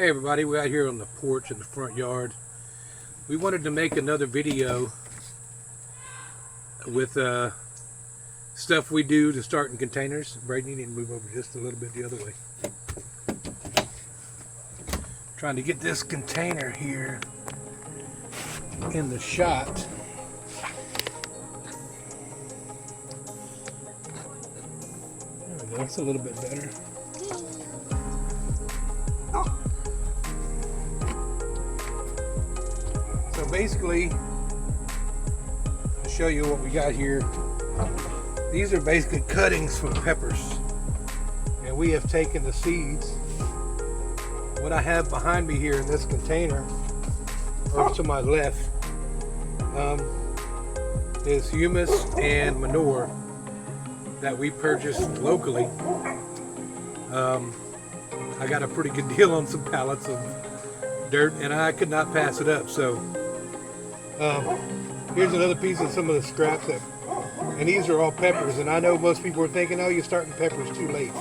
Hey everybody, we're out here on the porch in the front yard. We wanted to make another video with stuff we do to start in containers. Braden, you need to move over just a little bit the other way. Trying to get this container here in the shot. There we go, that's a little bit better. So basically, I'll show you what we got here. These are basically cuttings from peppers, and we have taken the seeds. What I have behind me here in this container, over to my left, is humus and manure that we purchased locally. I got a pretty good deal on some pallets of dirt, and I could not pass it up. So here's another piece of some of the scraps that, and these are all peppers. And I know most people are thinking, oh, you're starting peppers too late.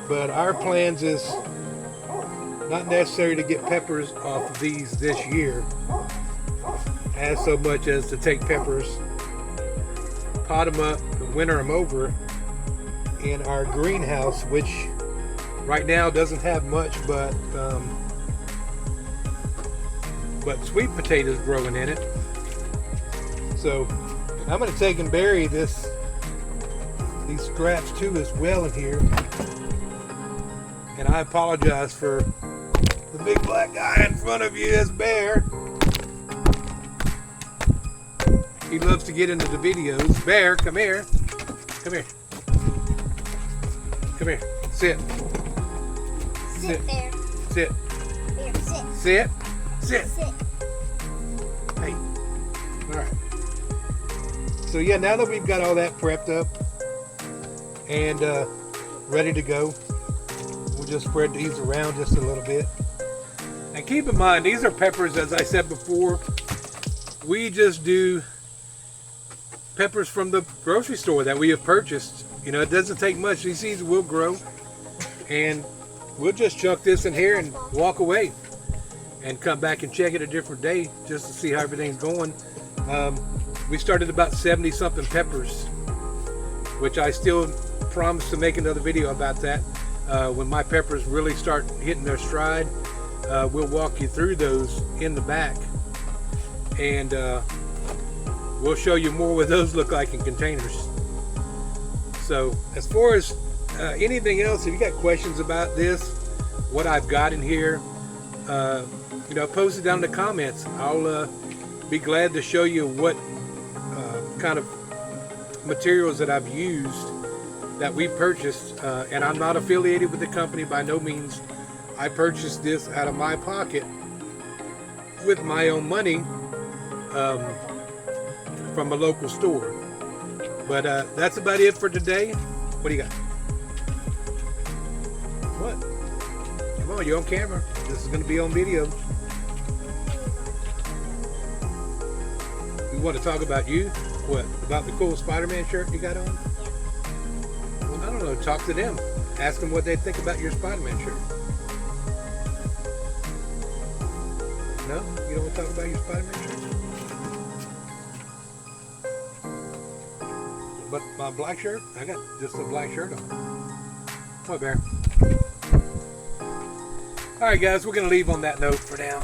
But our plans is not necessary to get peppers off of these this year, as so much as to take peppers, pot them up, and winter them over in our greenhouse, which right now doesn't have much but sweet potatoes growing in it. So I'm going to take and bury these scraps too as well in here. And I apologize for the big black guy in front of you, is Bear. He loves to get into the videos. Bear, come here. Come here. Come here. Sit. Sit there. Sit. There, sit. Sit. Sit. Sit. Hey. Alright. So yeah, now that we've got all that prepped up and ready to go, we'll just spread these around just a little bit. And keep in mind, these are peppers, as I said before. We just do peppers from the grocery store that we have purchased. You know, it doesn't take much. These seeds will grow, and we'll just chuck this in here and walk away and come back and check it a different day just to see how everything's going. We started about 70 something peppers, which I still promise to make another video about that. When my peppers really start hitting their stride, we'll walk you through those in the back, and we'll show you more what those look like in containers. So as far as anything else, if you got questions about this, what I've got in here, you know, post it down in the comments. I'll be glad to show you what kind of materials that I've used that we purchased. And I'm not affiliated with the company by no means. I purchased this out of my pocket with my own money from a local store. But that's about it for today. What do you got? What? Come on, you're on camera. This is going to be on video. We want to talk about you? What? About the cool Spider-Man shirt you got on? Well, I don't know. Talk to them. Ask them what they think about your Spider-Man shirt. No? You don't want to talk about your Spider-Man shirt? But my black shirt? I got just a black shirt on. Come on, Bear. Alright guys, we're going to leave on that note for now.